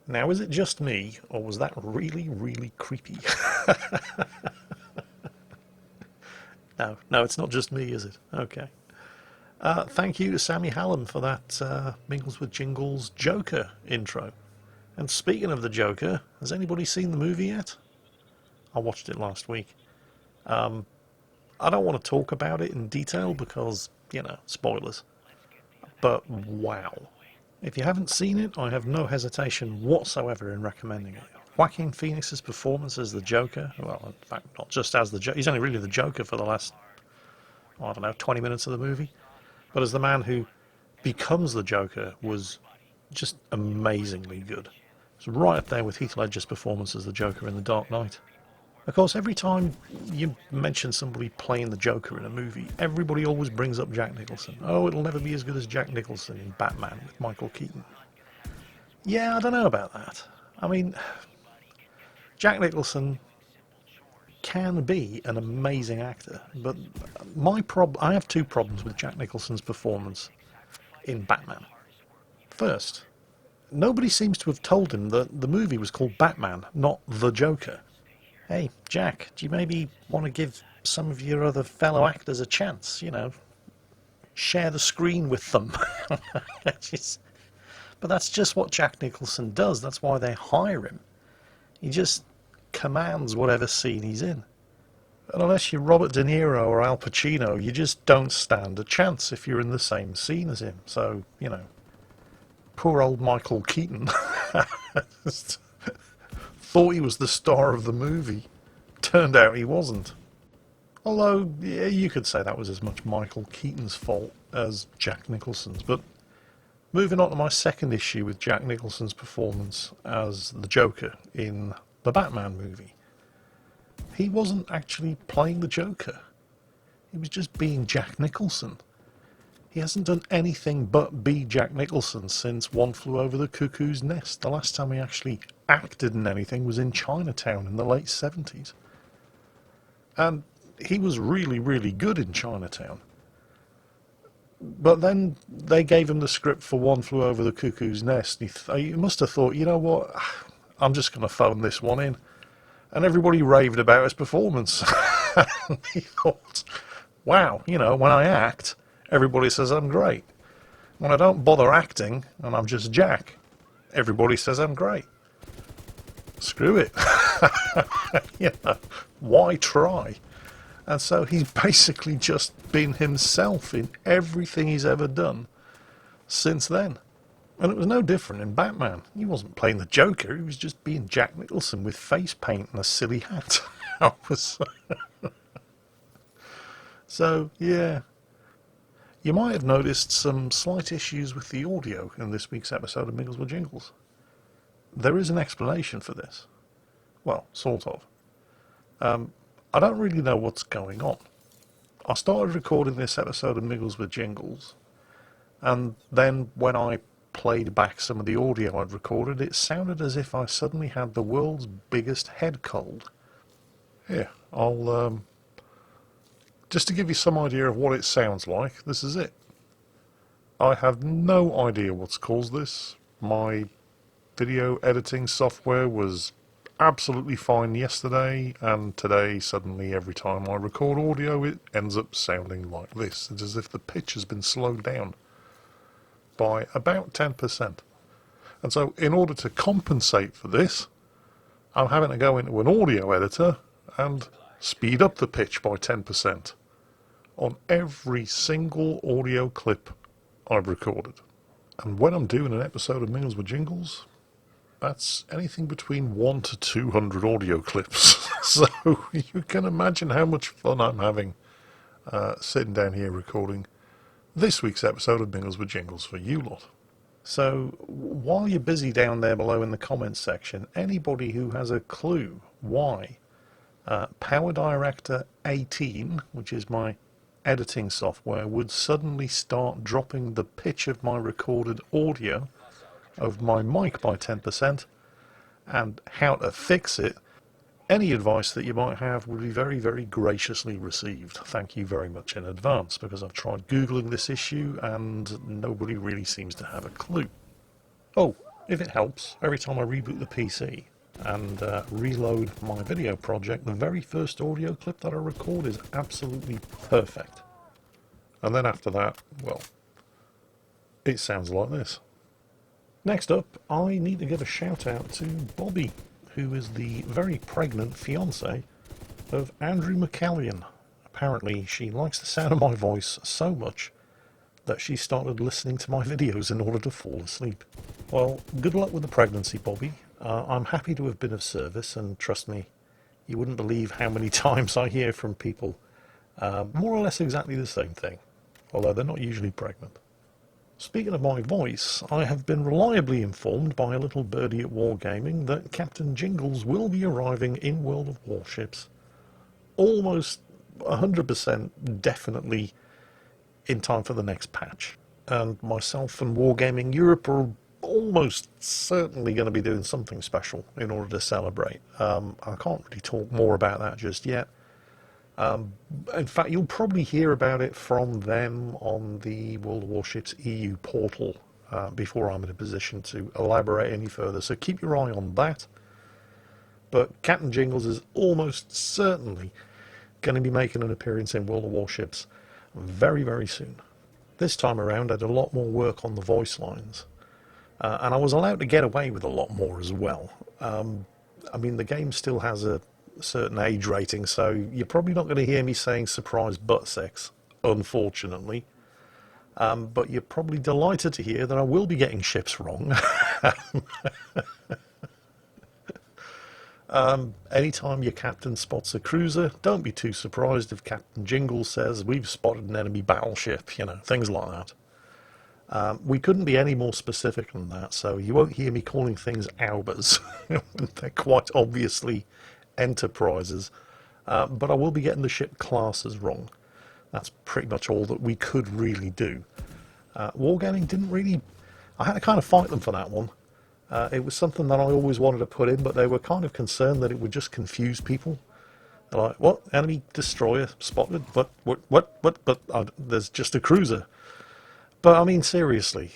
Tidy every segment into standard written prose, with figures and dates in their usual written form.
Now, is it just me, or was that really, really creepy? No, it's not just me, is it? Okay. Thank you to Sammy Hallam for that Mingles with Jingles Joker intro. And speaking of the Joker, has anybody seen the movie yet? I watched it last week. I don't want to talk about it in detail because, spoilers. But wow. If you haven't seen it, I have no hesitation whatsoever in recommending it. Joaquin Phoenix's performance as the Joker, well, in fact, not just as the Joker, he's only really the Joker for the last, 20 minutes of the movie. But as the man who becomes the Joker was just amazingly good. It's right up there with Heath Ledger's performance as the Joker in The Dark Knight. Of course, every time you mention somebody playing the Joker in a movie, everybody always brings up Jack Nicholson. Oh, it'll never be as good as Jack Nicholson in Batman with Michael Keaton. Yeah, I don't know about that. I mean, Jack Nicholson can be an amazing actor, but I have two problems with Jack Nicholson's performance in Batman. First, nobody seems to have told him that the movie was called Batman, not The Joker. Hey, Jack, do you maybe want to give some of your other fellow actors a chance? Share the screen with them. But that's just what Jack Nicholson does. That's why they hire him. He just commands whatever scene he's in. And unless you're Robert De Niro or Al Pacino, you just don't stand a chance if you're in the same scene as him. So, poor old Michael Keaton thought he was the star of the movie. Turned out he wasn't. Although, yeah, you could say that was as much Michael Keaton's fault as Jack Nicholson's. But moving on to my second issue with Jack Nicholson's performance as the Joker in the Batman movie. He wasn't actually playing the Joker. He was just being Jack Nicholson. He hasn't done anything but be Jack Nicholson since One Flew Over the Cuckoo's Nest. The last time he actually acted in anything was in Chinatown in the late 70s. And he was really, really good in Chinatown. But then they gave him the script for One Flew Over the Cuckoo's Nest. He must have thought, you know what, I'm just going to phone this one in. And everybody raved about his performance. And he thought, wow, when I act, everybody says I'm great. When I don't bother acting, and I'm just Jack, everybody says I'm great. Screw it. Why try? And so he's basically just been himself in everything he's ever done since then. And it was no different in Batman. He wasn't playing the Joker, he was just being Jack Nicholson with face paint and a silly hat. So, yeah. You might have noticed some slight issues with the audio in this week's episode of Mingles with Jingles. There is an explanation for this. Well, sort of. I don't really know what's going on. I started recording this episode of Mingles with Jingles, and then when I played back some of the audio I'd recorded, it sounded as if I suddenly had the world's biggest head cold. Here, I'll, just to give you some idea of what it sounds like, this is it. I have no idea what's caused this. My video editing software was absolutely fine yesterday, and today suddenly every time I record audio it ends up sounding like this. It's as if the pitch has been slowed down by about 10%. And so in order to compensate for this, I'm having to go into an audio editor and speed up the pitch by 10% on every single audio clip I've recorded. And when I'm doing an episode of Mingles with Jingles, that's anything between 1 to 200 audio clips. So you can imagine how much fun I'm having sitting down here recording this week's episode of Mingles with Jingles for you lot. So while you're busy down there below in the comments section, anybody who has a clue why Power Director 18, which is my editing software, would suddenly start dropping the pitch of my recorded audio of my mic by 10%, and how to fix it, Any advice that you might have would be very, very graciously received. Thank you very much in advance, because I've tried Googling this issue and nobody really seems to have a clue. Oh, if it helps, every time I reboot the PC and reload my video project, the very first audio clip that I record is absolutely perfect. And then after that, well, it sounds like this. Next up, I need to give a shout out to Bobby, who is the very pregnant fiancée of Andrew McCallion. Apparently, she likes the sound of my voice so much that she started listening to my videos in order to fall asleep. Well, good luck with the pregnancy, Bobby. I'm happy to have been of service, and trust me, you wouldn't believe how many times I hear from people more or less exactly the same thing, although they're not usually pregnant. Speaking of my voice, I have been reliably informed by a little birdie at Wargaming that Captain Jingles will be arriving in World of Warships almost 100% definitely in time for the next patch. And myself and Wargaming Europe are almost certainly going to be doing something special in order to celebrate. I can't really talk more about that just yet. In fact, you'll probably hear about it from them on the World of Warships EU portal before I'm in a position to elaborate any further, so keep your eye on that. But Captain Jingles is almost certainly going to be making an appearance in World of Warships very, very soon. This time around I did a lot more work on the voice lines, and I was allowed to get away with a lot more as well. I mean, the game still has a certain age rating, so you're probably not going to hear me saying surprise butt sex, unfortunately. But you're probably delighted to hear that I will be getting ships wrong. Anytime your captain spots a cruiser, don't be too surprised if Captain Jingles says, "We've spotted an enemy battleship," you know, things like that. We couldn't be any more specific than that, so you won't hear me calling things Albers. They're quite obviously Enterprises, but I will be getting the ship classes wrong. That's pretty much all that we could really do. Wargaming didn't really... I had to kind of fight them for that one. It was something that I always wanted to put in, but they were kind of concerned that it would just confuse people. They're like, what? Enemy destroyer spotted? What? But there's just a cruiser. But I mean, seriously,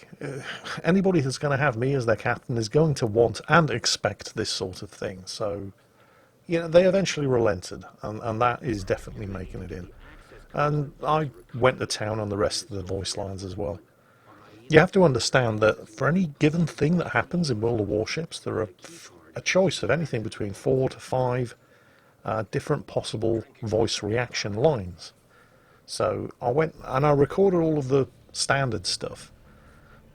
anybody that's going to have me as their captain is going to want and expect this sort of thing, so... You know, they eventually relented, and that is definitely making it in. And I went to town on the rest of the voice lines as well. You have to understand that for any given thing that happens in World of Warships, there are a choice of anything between 4 to 5 different possible voice reaction lines. So I went and I recorded all of the standard stuff,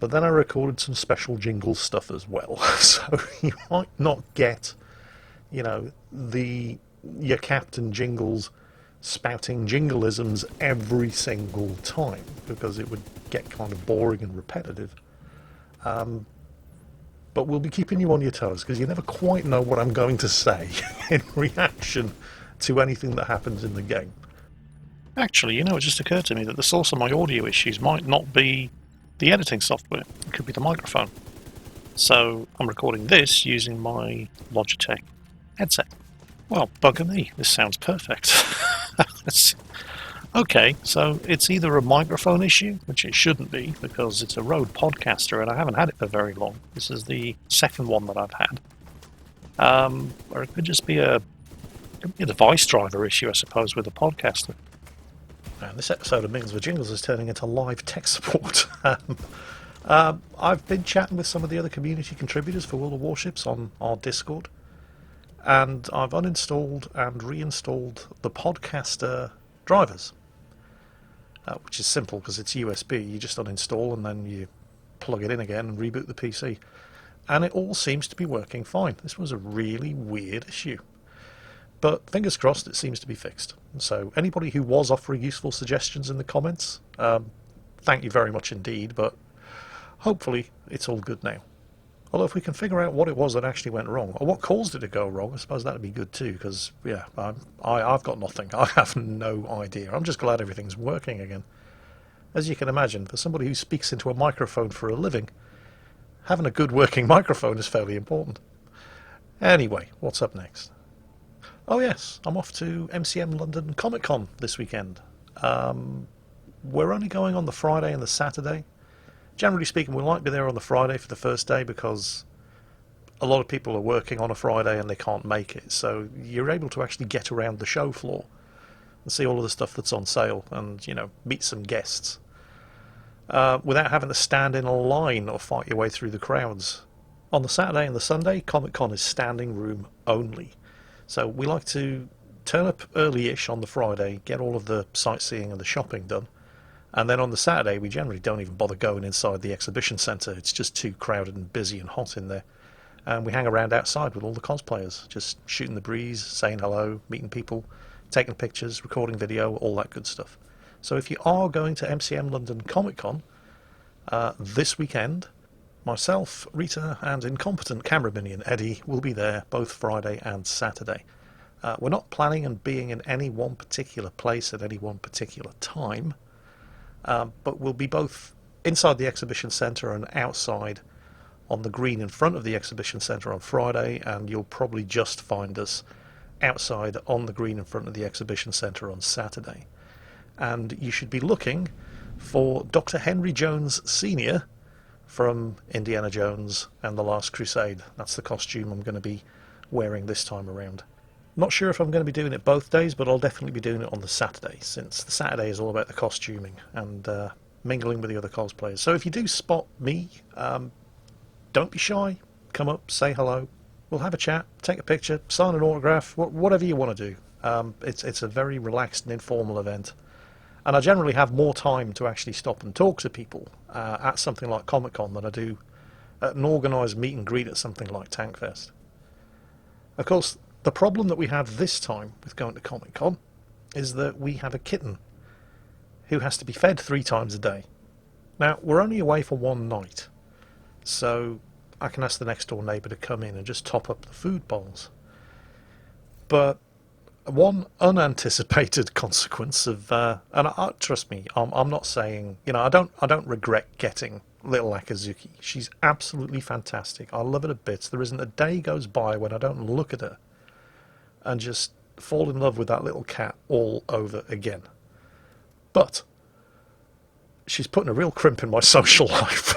but then I recorded some special Jingles stuff as well. So you might not get... you know, your Captain Jingles spouting jingleisms every single time, because it would get kind of boring and repetitive. But we'll be keeping you on your toes, because you never quite know what I'm going to say in reaction to anything that happens in the game. Actually, you know, it just occurred to me that the source of my audio issues might not be the editing software. It could be the microphone. So I'm recording this using my Logitech headset. Well, bugger me, this sounds perfect. Okay, so it's either a microphone issue, which it shouldn't be, because it's a Rode Podcaster and I haven't had it for very long. This is the second one that I've had. Or it could just be a device driver issue, I suppose, with the Podcaster. And this episode of Mingles with Jingles is turning into live tech support. I've been chatting with some of the other community contributors for World of Warships on our Discord, and I've uninstalled and reinstalled the Podcaster drivers, which is simple because it's USB. You just uninstall and then you plug it in again and reboot the PC, and it all seems to be working fine. This was a really weird issue, but fingers crossed it seems to be fixed. So anybody who was offering useful suggestions in the comments, thank you very much indeed, but hopefully it's all good now. Although if we can figure out what it was that actually went wrong, or what caused it to go wrong, I suppose that would be good too, because, yeah, I've got nothing. I have no idea. I'm just glad everything's working again. As you can imagine, for somebody who speaks into a microphone for a living, having a good working microphone is fairly important. Anyway, what's up next? Oh yes, I'm off to MCM London Comic Con this weekend. We're only going on the Friday and the Saturday. Generally speaking, we might be there on the Friday for the first day because a lot of people are working on a Friday and they can't make it. So you're able to actually get around the show floor and see all of the stuff that's on sale and, meet some guests without having to stand in a line or fight your way through the crowds. On the Saturday and the Sunday, Comic Con is standing room only. So we like to turn up early-ish on the Friday, get all of the sightseeing and the shopping done, and then on the Saturday we generally don't even bother going inside the exhibition centre. It's just too crowded and busy and hot in there. And we hang around outside with all the cosplayers, just shooting the breeze, saying hello, meeting people, taking pictures, recording video, all that good stuff. So if you are going to MCM London Comic Con this weekend, myself, Rita, and incompetent camera minion Eddie will be there both Friday and Saturday. We're not planning on being in any one particular place at any one particular time, but we'll be both inside the exhibition centre and outside on the green in front of the exhibition centre on Friday, and you'll probably just find us outside on the green in front of the exhibition centre on Saturday. And you should be looking for Dr. Henry Jones Sr. from Indiana Jones and the Last Crusade. That's the costume I'm going to be wearing this time around. Not sure if I'm going to be doing it both days, but I'll definitely be doing it on the Saturday, since the Saturday is all about the costuming and mingling with the other cosplayers. So if you do spot me, don't be shy. Come up, say hello. We'll have a chat, take a picture, sign an autograph, whatever you want to do. It's a very relaxed and informal event. And I generally have more time to actually stop and talk to people at something like Comic-Con than I do at an organised meet and greet at something like Tankfest. Of course, the problem that we have this time with going to Comic-Con is that we have a kitten who has to be fed 3 times a day. Now, we're only away for one night, so I can ask the next door neighbour to come in and just top up the food bowls. But one unanticipated consequence of, trust me, I'm not saying, I don't regret getting little Akazuki. She's absolutely fantastic. I love her to bits. There isn't a day goes by when I don't look at her and just fall in love with that little cat all over again. But she's putting a real crimp in my social life.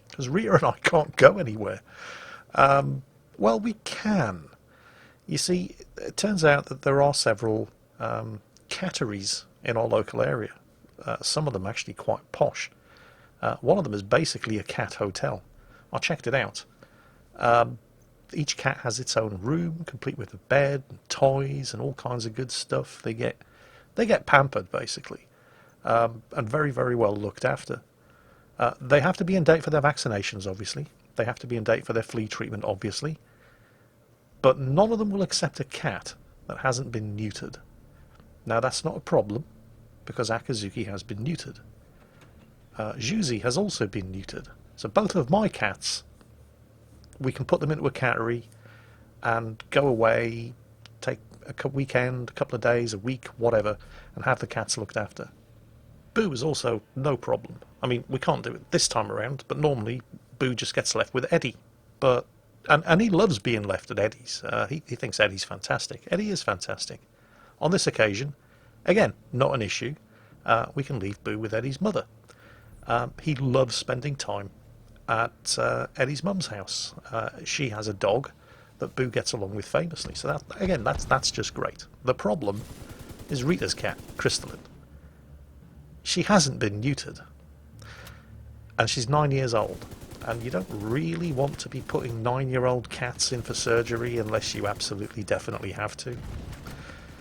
Because Rita and I can't go anywhere. Well, we can. You see, it turns out that there are several catteries in our local area. Some of them actually quite posh. One of them is basically a cat hotel. I checked it out. Each cat has its own room, complete with a bed and toys and all kinds of good stuff. They get pampered, basically, and very, very well looked after. They have to be in date for their vaccinations, obviously. They have to be in date for their flea treatment, obviously. But none of them will accept a cat that hasn't been neutered. Now, that's not a problem, because Akazuki has been neutered. Juzi has also been neutered. So both of my cats, we can put them into a cattery and go away, take a weekend, a couple of days, a week, whatever, and have the cats looked after. Boo is also no problem. I mean, we can't do it this time around, but normally Boo just gets left with Eddie. And he loves being left at Eddie's. He thinks Eddie's fantastic. Eddie is fantastic. On this occasion, again, not an issue. We can leave Boo with Eddie's mother. He loves spending time at Eddie's mum's house. She has a dog that Boo gets along with famously. So that's just great. The problem is Rita's cat, Crystalline. She hasn't been neutered. And she's 9 years old. And you don't really want to be putting 9-year-old cats in for surgery unless you absolutely definitely have to.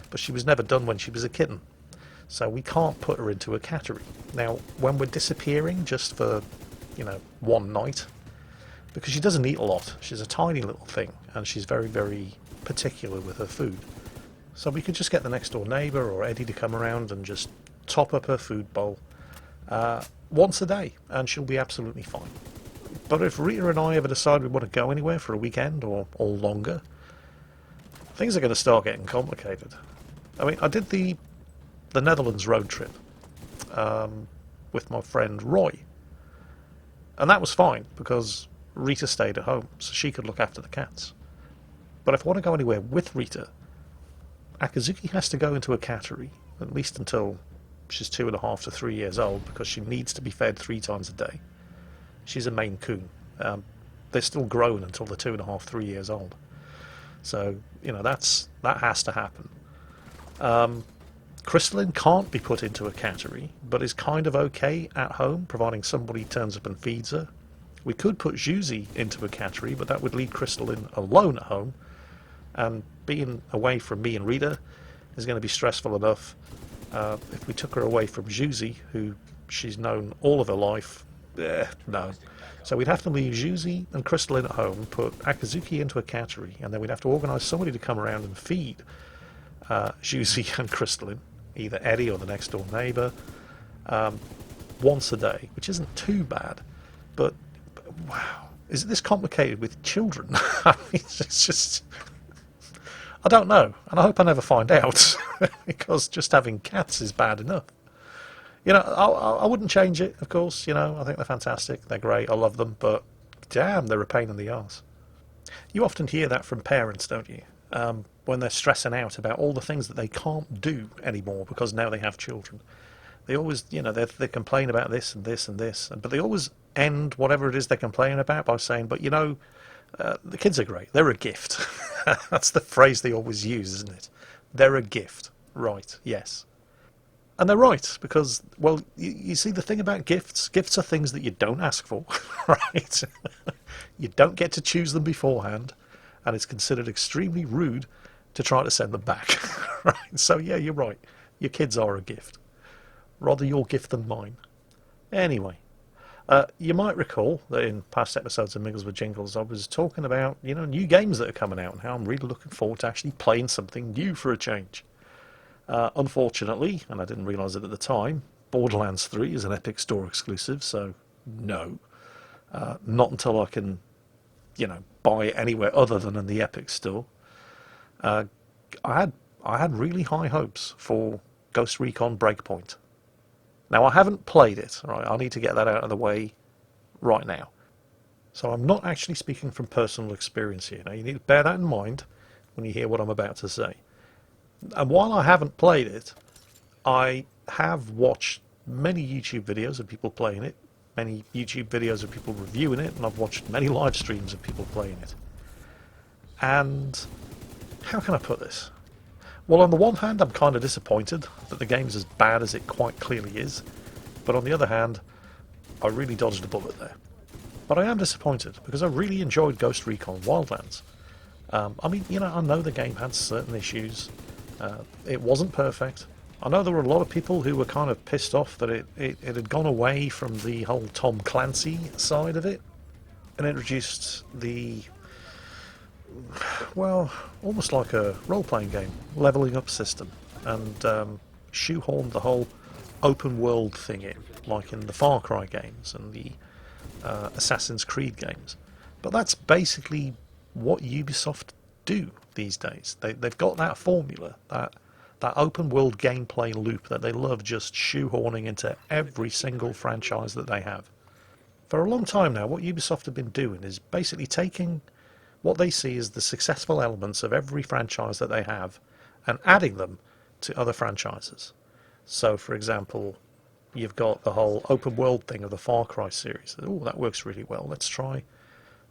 But she was never done when she was a kitten. So we can't put her into a cattery. Now, when we're disappearing just for, one night, because she doesn't eat a lot, she's a tiny little thing, and she's very, very particular with her food. So we could just get the next door neighbour or Eddie to come around and just top up her food bowl once a day, and she'll be absolutely fine. But if Rita and I ever decide we want to go anywhere for a weekend or longer, things are going to start getting complicated. I mean, I did the Netherlands road trip with my friend Roy, and that was fine because Rita stayed at home, so she could look after the cats. But if I want to go anywhere with Rita, Akazuki has to go into a cattery, at least until she's 2.5 to 3 years old, because she needs to be fed 3 times a day. She's a Maine Coon. They're still grown until they're 2.5, 3 years old. So, that has to happen. Crystalline can't be put into a cattery, but is kind of okay at home, providing somebody turns up and feeds her. We could put Juicy into a cattery, but that would leave Crystalline alone at home, and being away from me and Rita is going to be stressful enough. If we took her away from Juicy, who she's known all of her life, no. So we'd have to leave Juicy and Crystalline at home, put Akazuki into a cattery, and then we'd have to organise somebody to come around and feed Juicy and Crystalline, either Eddie or the next door neighbour, once a day, which isn't too bad. But wow, is it this complicated with children? I mean, it's just, I don't know, and I hope I never find out, because just having cats is bad enough. I wouldn't change it, of course. I think they're fantastic, they're great, I love them, but damn, they're a pain in the arse. You often hear that from parents, don't you? When they're stressing out about all the things that they can't do anymore because now they have children. They always, they complain about this and this and this, but they always end whatever it is they're complaining about by saying, but the kids are great, they're a gift. That's the phrase they always use, isn't it? They're a gift. Right, yes. And they're right, because, well, you see, the thing about gifts are things that you don't ask for, right? You don't get to choose them beforehand, and it's considered extremely rude to try to send them back, right? So, yeah, you're right. Your kids are a gift. Rather your gift than mine. Anyway, you might recall that in past episodes of Mingles with Jingles, I was talking about, new games that are coming out and how I'm really looking forward to actually playing something new for a change. Unfortunately, and I didn't realise it at the time, Borderlands 3 is an Epic Store exclusive, so no. Not until I can, buy it anywhere other than in the Epic Store. I had really high hopes for Ghost Recon Breakpoint. Now, I haven't played it, right? I need to get that out of the way right now. So I'm not actually speaking from personal experience here. Now, you need to bear that in mind when you hear what I'm about to say. And while I haven't played it, I have watched many YouTube videos of people playing it, many YouTube videos of people reviewing it, and I've watched many live streams of people playing it. And how can I put this? Well, on the one hand, I'm kind of disappointed that the game's as bad as it quite clearly is, but on the other hand, I really dodged a bullet there. But I am disappointed, because I really enjoyed Ghost Recon Wildlands. I know the game had certain issues. It wasn't perfect. I know there were a lot of people who were kind of pissed off that it had gone away from the whole Tom Clancy side of it and introduced the, well, almost like a role-playing game, levelling up system, and shoehorned the whole open world thing in, like in the Far Cry games and the Assassin's Creed games. But that's basically what Ubisoft do these days. They've got that formula, that open world gameplay loop that they love just shoehorning into every single franchise that they have. For a long time now, what Ubisoft have been doing is basically taking what they see as the successful elements of every franchise that they have and adding them to other franchises. So, for example, you've got the whole open world thing of the Far Cry series. Oh, that works really well. Let's try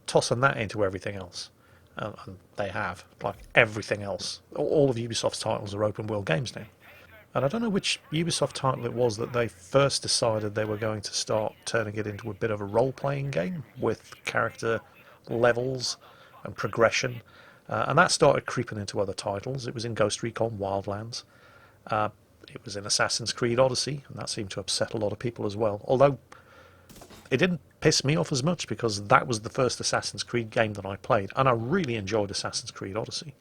tossing that into everything else. And they have, like everything else. All of Ubisoft's titles are open world games now. And I don't know which Ubisoft title it was that they first decided they were going to start turning it into a bit of a role-playing game with character levels and progression. And that started creeping into other titles. It was in Ghost Recon Wildlands. It was in Assassin's Creed Odyssey, and that seemed to upset a lot of people as well. Although it didn't piss me off as much, because that was the first Assassin's Creed game that I played, and I really enjoyed Assassin's Creed Odyssey.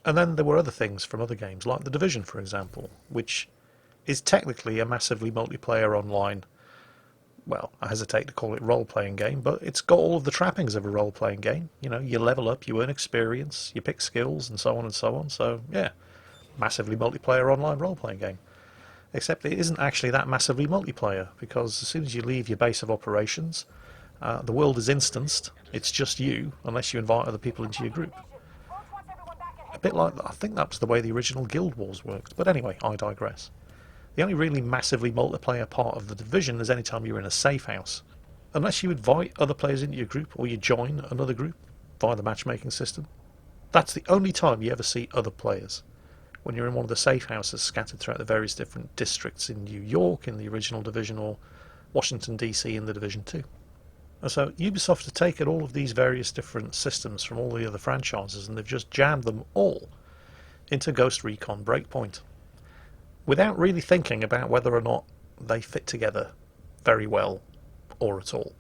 And then there were other things from other games, like The Division, for example, which is technically a massively multiplayer online, well, I hesitate to call it role-playing game, but it's got all of the trappings of a role-playing game. You level up, you earn experience, you pick skills, and so on and so on. So, yeah, massively multiplayer online role-playing game. Except it isn't actually that massively multiplayer, because as soon as you leave your base of operations, the world is instanced. It's just you, unless you invite other people into your group. bit like, I think that's the way the original Guild Wars worked. But anyway, I digress. The only really massively multiplayer part of the Division is any time you're in a safe house. Unless you invite other players into your group, or you join another group via the matchmaking system. That's the only time you ever see other players. When you're in one of the safe houses scattered throughout the various different districts in New York in the original Division, or Washington DC in the Division 2. And so Ubisoft have taken all of these various different systems from all the other franchises and they've just jammed them all into Ghost Recon Breakpoint, without really thinking about whether or not they fit together very well or at all.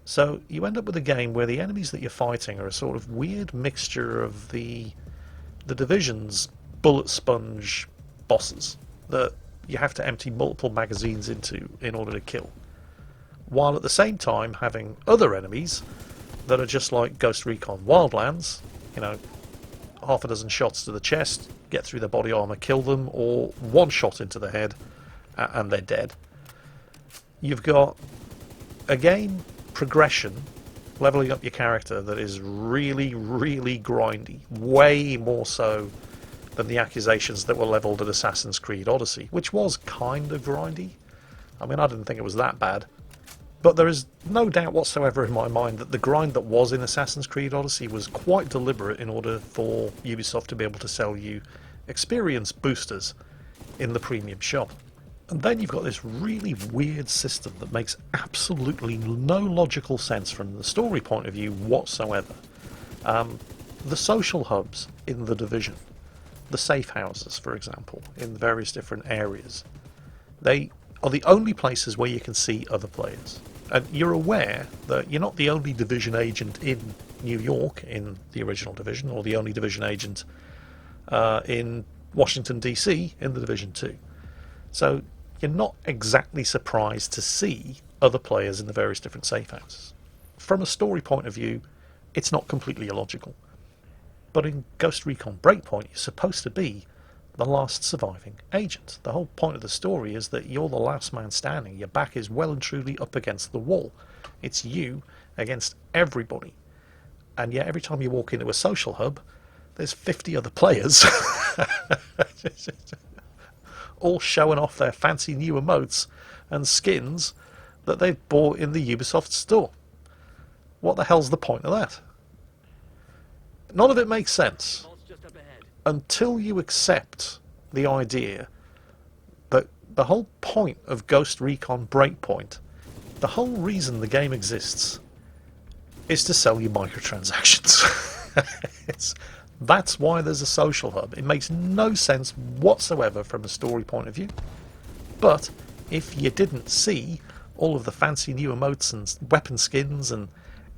So you end up with a game where the enemies that you're fighting are a sort of weird mixture of the Division's bullet sponge bosses that you have to empty multiple magazines into in order to kill, while at the same time having other enemies that are just like Ghost Recon Wildlands, you know, half a dozen shots to the chest, get through their body armor, kill them, or one shot into the head and they're dead. You've got a game progression, leveling up your character, that is really, really grindy, way more so than the accusations that were levelled at Assassin's Creed Odyssey, which was kind of grindy. I mean, I didn't think it was that bad. But there is no doubt whatsoever in my mind that the grind that was in Assassin's Creed Odyssey was quite deliberate in order for Ubisoft to be able to sell you experience boosters in the premium shop. And then you've got this really weird system that makes absolutely no logical sense from the story point of view whatsoever. The social hubs in the Division, the safe houses, for example, in the various different areas, they are the only places where you can see other players. And you're aware that you're not the only Division agent in New York in the original Division, or the only Division agent in Washington DC in the Division 2. So you're not exactly surprised to see other players in the various different safe houses. From a story point of view, it's not completely illogical. But in Ghost Recon Breakpoint, you're supposed to be the last surviving agent. The whole point of the story is that you're the last man standing. Your back is well and truly up against the wall. It's you against everybody. And yet every time you walk into a social hub, there's 50 other players all showing off their fancy new emotes and skins that they've bought in the Ubisoft store. What the hell's the point of that? None of it makes sense until you accept the idea that the whole point of Ghost Recon Breakpoint, the whole reason the game exists, is to sell you microtransactions. That's why there's a social hub. It makes no sense whatsoever from a story point of view. But if you didn't see all of the fancy new emotes and weapon skins and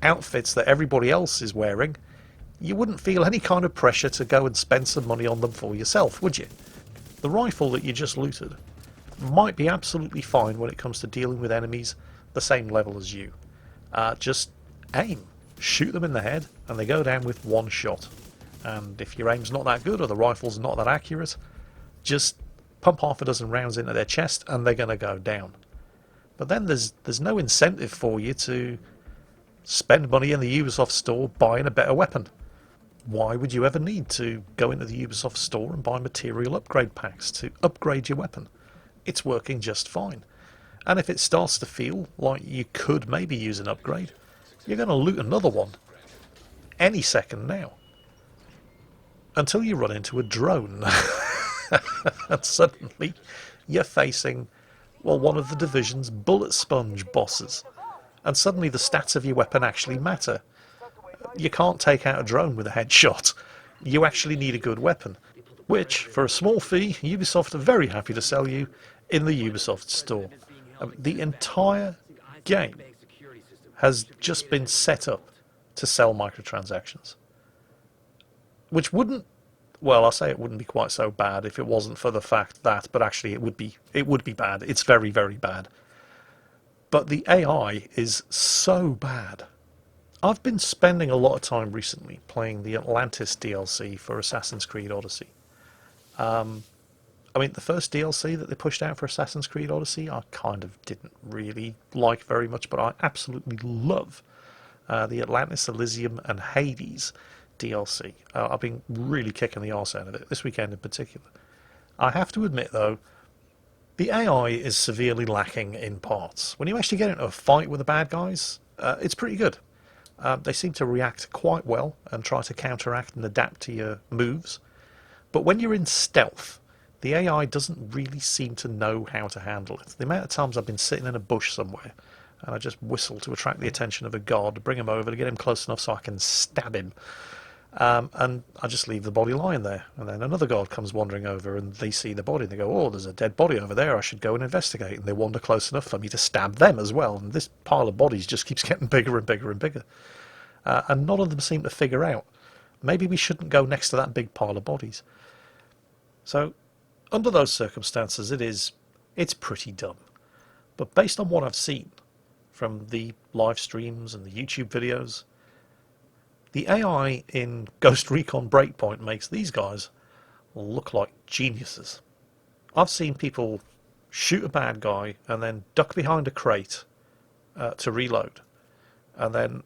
outfits that everybody else is wearing, you wouldn't feel any kind of pressure to go and spend some money on them for yourself, would you? The rifle that you just looted might be absolutely fine when it comes to dealing with enemies the same level as you. Just aim, shoot them in the head, and they go down with one shot. And if your aim's not that good or the rifle's not that accurate, just pump half a dozen rounds into their chest and they're going to go down. But then there's no incentive for you to spend money in the Ubisoft store buying a better weapon. Why would you ever need to go into the Ubisoft store and buy material upgrade packs to upgrade your weapon? It's working just fine. And if it starts to feel like you could maybe use an upgrade, you're going to loot another one any second now. Until you run into a drone. And suddenly you're facing, well, one of the Division's bullet sponge bosses. And suddenly the stats of your weapon actually matter. You can't take out a drone with a headshot. You actually need a good weapon, which, for a small fee, Ubisoft are very happy to sell you in the Ubisoft store. The entire game has just been set up to sell microtransactions. Which wouldn't, well, I'll say it wouldn't be quite so bad if it wasn't for the fact that, but actually it would be bad. It's very, very bad. But the AI is so bad. I've been spending a lot of time recently playing the Atlantis DLC for Assassin's Creed Odyssey. I mean, the first DLC that they pushed out for Assassin's Creed Odyssey, I kind of didn't really like very much, but I absolutely love the Atlantis, Elysium, and Hades DLC. I've been really kicking the arse out of it, this weekend in particular. I have to admit, though, the AI is severely lacking in parts. When you actually get into a fight with the bad guys, it's pretty good. They seem to react quite well and try to counteract and adapt to your moves. But when you're in stealth, the AI doesn't really seem to know how to handle it. The amount of times I've been sitting in a bush somewhere and I just whistle to attract the attention of a guard, to bring him over, to get him close enough so I can stab him. And I just leave the body lying there. And then another guard comes wandering over and they see the body and they go, oh, there's a dead body over there, I should go and investigate. And they wander close enough for me to stab them as well. And this pile of bodies just keeps getting bigger and bigger and bigger. And none of them seem to figure out, maybe we shouldn't go next to that big pile of bodies. So, under those circumstances, it's pretty dumb. But based on what I've seen from the live streams and the YouTube videos, the AI in Ghost Recon Breakpoint makes these guys look like geniuses. I've seen people shoot a bad guy and then duck behind a crate to reload. And then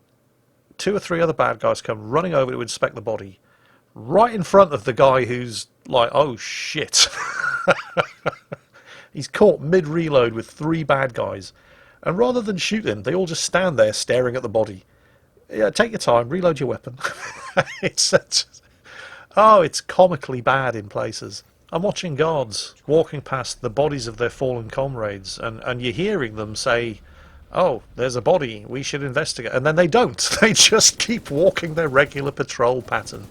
2 or 3 other bad guys come running over to inspect the body right in front of the guy who's like, oh shit. He's caught mid-reload with 3 bad guys. And rather than shoot him, they all just stand there staring at the body. Yeah, take your time, reload your weapon. it's comically bad in places. I'm watching guards walking past the bodies of their fallen comrades, and you're hearing them say, oh, there's a body, we should investigate. And then they don't. They just keep walking their regular patrol pattern.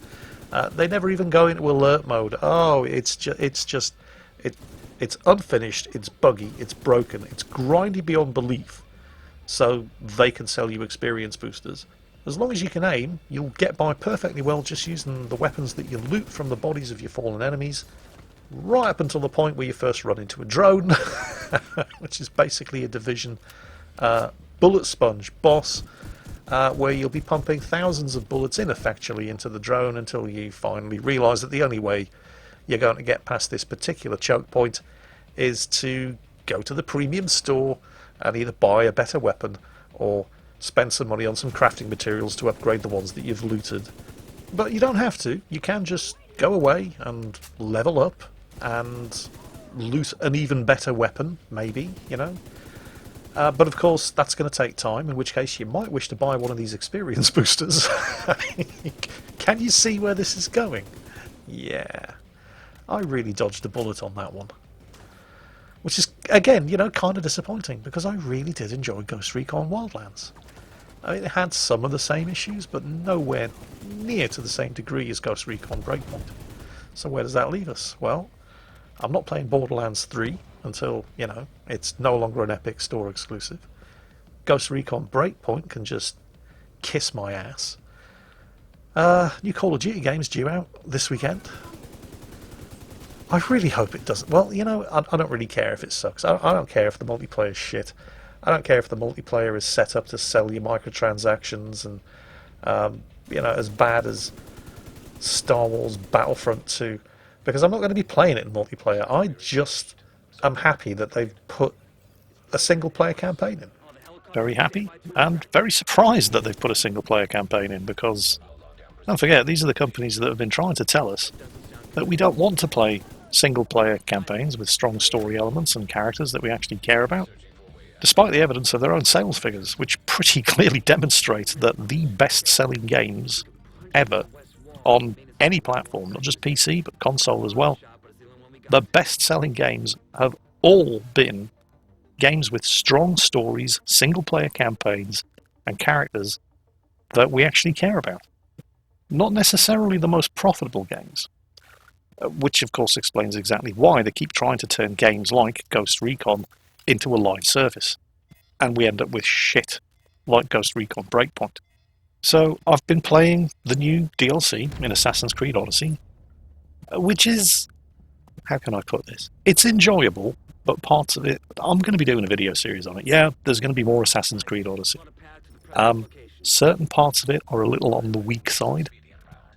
They never even go into alert mode. Oh, it's unfinished, it's buggy, it's broken, it's grindy beyond belief. So they can sell you experience boosters. As long as you can aim, you'll get by perfectly well just using the weapons that you loot from the bodies of your fallen enemies, right up until the point where you first run into a drone, which is basically a Division bullet sponge boss, where you'll be pumping thousands of bullets ineffectually into the drone until you finally realise that the only way you're going to get past this particular choke point is to go to the premium store and either buy a better weapon or spend some money on some crafting materials to upgrade the ones that you've looted. But you don't have to. You can just go away and level up and loot an even better weapon, maybe, you know. But of course, that's going to take time, in which case you might wish to buy one of these experience boosters. Can you see where this is going? Yeah. I really dodged a bullet on that one. Which is, again, you know, kind of disappointing, because I really did enjoy Ghost Recon Wildlands. I mean, it had some of the same issues, but nowhere near to the same degree as Ghost Recon Breakpoint. So where does that leave us? Well, I'm not playing Borderlands 3 until, you know, it's no longer an Epic Store exclusive. Ghost Recon Breakpoint can just kiss my ass. New Call of Duty game's due out this weekend. I really hope it doesn't. Well, you know, I don't really care if it sucks. I don't care if the multiplayer is shit. I don't care if the multiplayer is set up to sell you microtransactions and, you know, as bad as Star Wars Battlefront 2. Because I'm not going to be playing it in multiplayer. I just am happy that they've put a single-player campaign in. Very happy and very surprised that they've put a single-player campaign in, because, don't forget, these are the companies that have been trying to tell us that we don't want to play single-player campaigns with strong story elements and characters that we actually care about, despite the evidence of their own sales figures, which pretty clearly demonstrate that the best-selling games ever on any platform, not just PC, but console as well, the best-selling games have all been games with strong stories, single-player campaigns, and characters that we actually care about. Not necessarily the most profitable games. Which of course explains exactly why they keep trying to turn games like Ghost Recon into a live service, and we end up with shit like Ghost Recon Breakpoint. So I've been playing the new DLC in Assassin's Creed Odyssey, which is, how can I put this? It's enjoyable, but parts of it, I'm going to be doing a video series on it. Yeah, there's going to be more Assassin's Creed Odyssey. Certain parts of it are a little on the weak side,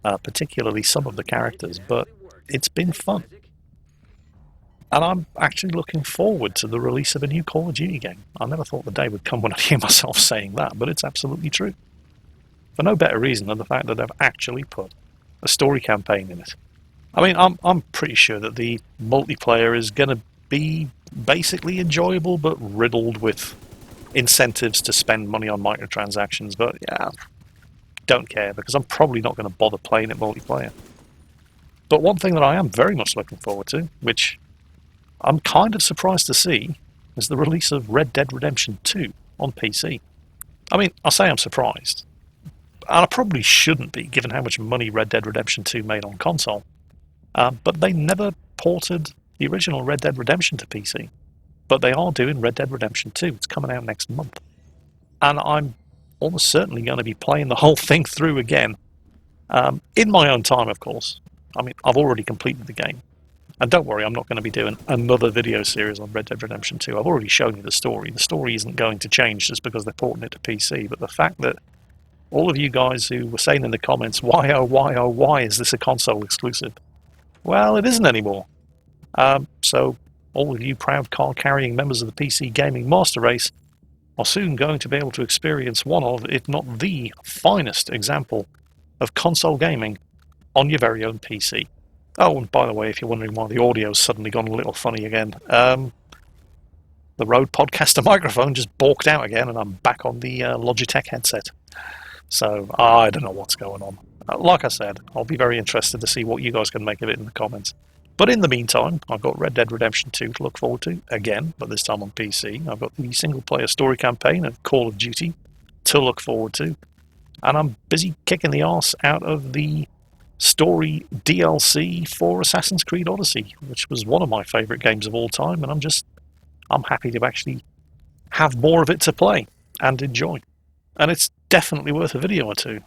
particularly some of the characters, but it's been fun. And I'm actually looking forward to the release of a new Call of Duty game. I never thought the day would come when I'd hear myself saying that, but it's absolutely true. for no better reason than the fact that they've actually put a story campaign in it. I mean, I'm pretty sure that the multiplayer is going to be basically enjoyable, but riddled with incentives to spend money on microtransactions. But yeah, don't care, because I'm probably not going to bother playing it multiplayer. But one thing that I am very much looking forward to, which I'm kind of surprised to see, is the release of Red Dead Redemption 2 on PC. I mean, I say I'm surprised, and I probably shouldn't be, given how much money Red Dead Redemption 2 made on console. But they never ported the original Red Dead Redemption to PC. But they are doing Red Dead Redemption 2. It's coming out next month. And I'm almost certainly going to be playing the whole thing through again. In my own time, of course. I mean, I've already completed the game. And don't worry, I'm not going to be doing another video series on Red Dead Redemption 2. I've already shown you the story. The story isn't going to change just because they're porting it to PC. But the fact that all of you guys who were saying in the comments, why is this a console exclusive? Well, it isn't anymore. So all of you proud card-carrying members of the PC gaming master race are soon going to be able to experience one of, if not the finest example of console gaming on your very own PC. Oh, and by the way, if you're wondering why the audio's suddenly gone a little funny again, the Rode Podcaster microphone just balked out again, and I'm back on the Logitech headset. So I don't know what's going on. Like I said, I'll be very interested to see what you guys can make of it in the comments. But in the meantime, I've got Red Dead Redemption 2 to look forward to, again, but this time on PC. I've got the single-player story campaign of Call of Duty to look forward to. And I'm busy kicking the arse out of the story DLC for Assassin's Creed Odyssey, which was one of my favourite games of all time, and I'm happy to actually have more of it to play and enjoy. And it's definitely worth a video or two.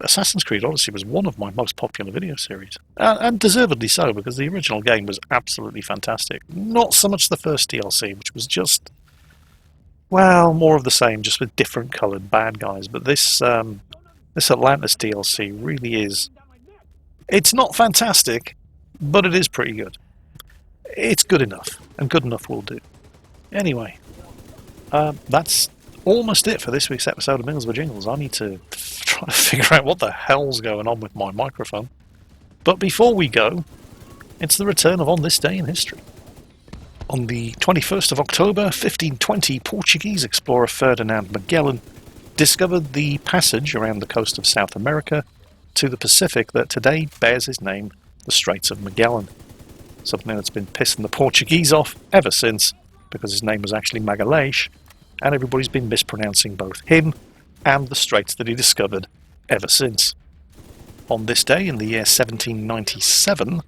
Assassin's Creed Odyssey was one of my most popular video series, and deservedly so, because the original game was absolutely fantastic. Not so much the first DLC, which was just, well, more of the same, just with different coloured bad guys. But this Atlantis DLC really is. It's not fantastic, but it is pretty good. It's good enough, and good enough will do. Anyway, that's almost it for this week's episode of Mingles with Jingles. I need to try to figure out what the hell's going on with my microphone. But before we go, it's the return of On This Day in History. On the 21st of October, 1520, Portuguese explorer Ferdinand Magellan discovered the passage around the coast of South America to the Pacific that today bears his name, the Straits of Magellan. Something that's been pissing the Portuguese off ever since, because his name was actually Magalhães, and everybody's been mispronouncing both him and the straits that he discovered ever since. On this day, in the year 1797,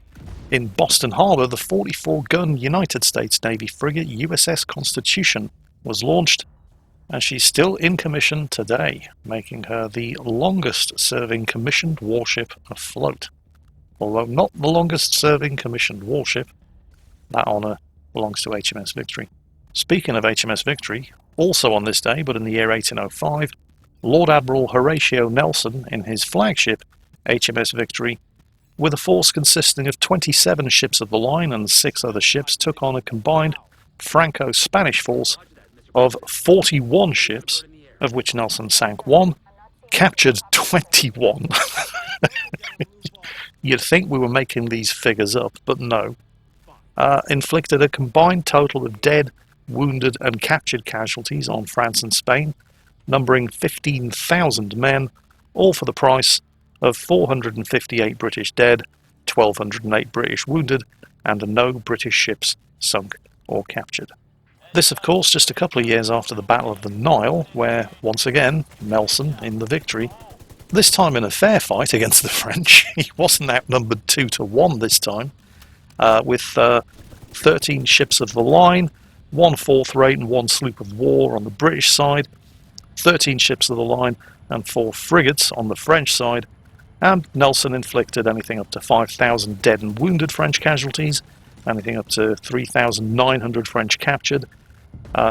in Boston Harbor, the 44-gun United States Navy frigate USS Constitution was launched, and she's still in commission today, making her the longest-serving commissioned warship afloat. Although not the longest-serving commissioned warship, that honour belongs to HMS Victory. Speaking of HMS Victory, also on this day, but in the year 1805, Lord Admiral Horatio Nelson, in his flagship, HMS Victory, with a force consisting of 27 ships of the line and 6 other ships, took on a combined Franco-Spanish force of 41 ships, of which Nelson sank 1, captured 21. You'd think we were making these figures up, but no. Inflicted a combined total of dead, wounded and captured casualties on France and Spain, numbering 15,000 men, all for the price of 458 British dead, 1,208 British wounded, and no British ships sunk or captured. This, of course, just a couple of years after the Battle of the Nile, where, once again, Nelson, in the Victory, this time in a fair fight against the French, he wasn't outnumbered 2-1 this time, with 13 ships of the line, 1 fourth rate and 1 sloop of war on the British side, 13 ships of the line and 4 frigates on the French side, and Nelson inflicted anything up to 5,000 dead and wounded French casualties, anything up to 3,900 French captured,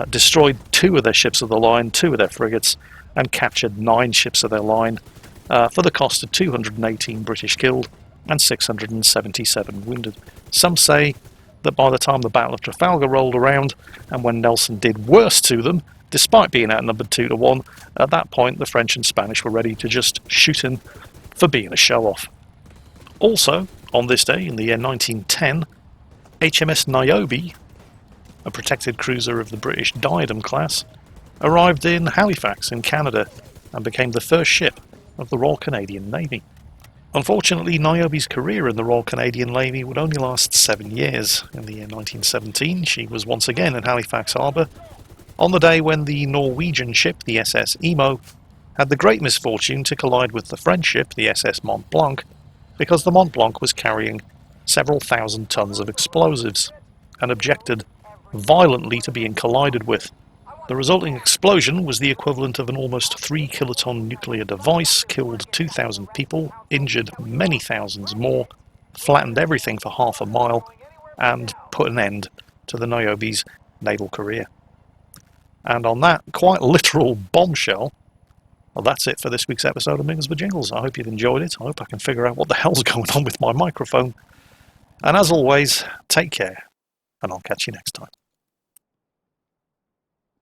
destroyed 2 of their ships of the line, 2 of their frigates, and captured 9 ships of their line for the cost of 218 British killed and 677 wounded. Some say that by the time the Battle of Trafalgar rolled around, and when Nelson did worse to them, Despite being outnumbered 2-1, at that point the French and Spanish were ready to just shoot him for being a show-off. Also, on this day in the year 1910, HMS Niobe, a protected cruiser of the British Diadem class, arrived in Halifax in Canada and became the first ship of the Royal Canadian Navy. Unfortunately, Niobe's career in the Royal Canadian Navy would only last 7 years. In the year 1917, she was once again in Halifax Harbour, on the day when the Norwegian ship, the SS Emo, had the great misfortune to collide with the French ship, the SS Mont Blanc, because the Mont Blanc was carrying several thousand tons of explosives and objected violently to being collided with. The resulting explosion was the equivalent of an almost 3-kiloton nuclear device, killed 2,000 people, injured many thousands more, flattened everything for half a mile, and put an end to the Niobe's naval career. And on that quite literal bombshell, well, that's it for this week's episode of Mingles with Jingles. I hope you've enjoyed it. I hope I can figure out what the hell's going on with my microphone. And as always, take care, and I'll catch you next time.